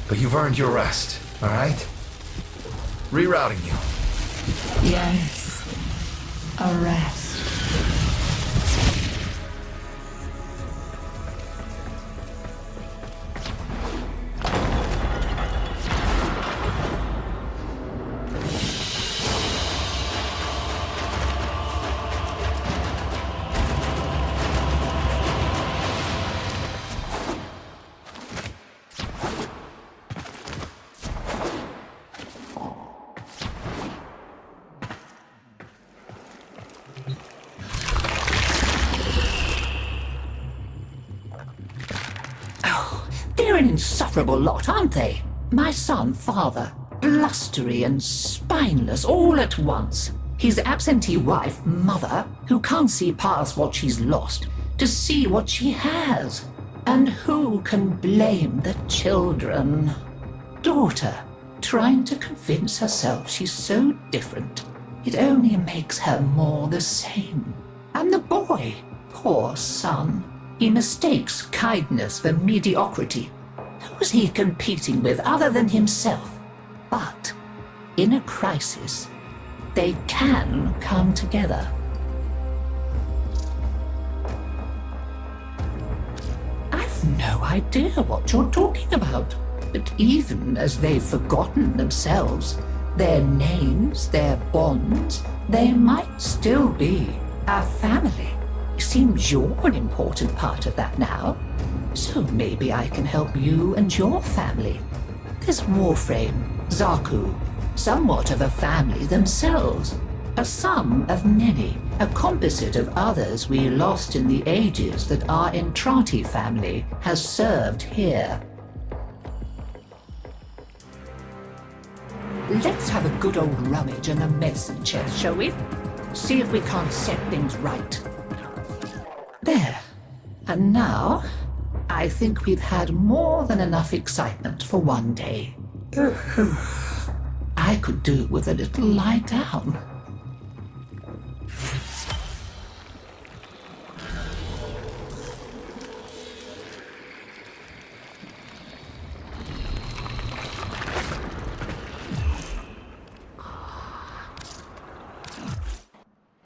But you've earned your rest, alright? Rerouting you. Yes. A rest. They're an insufferable lot, aren't they? My son, father, blustery and spineless all at once. His absentee wife, mother, who can't see past what she's lost to see what she has. And who can blame the children? Daughter, trying to convince herself she's so different. It only makes her more the same. And the boy, poor son, he mistakes kindness for mediocrity. Who's he competing with other than himself? But in a crisis, they can come together. I've no idea what you're talking about. But even as they've forgotten themselves, their names, their bonds, they might still be our family. Seems you're an important part of that now. So maybe I can help you and your family. There's Warframe, Zaku, somewhat of a family themselves. A sum of many, a composite of others we lost in the ages that our Entrati family has served here. Let's have a good old rummage in the medicine chest, shall we? See if we can't set things right. There. And now, I think we've had more than enough excitement for one day. I could do with a little lie down.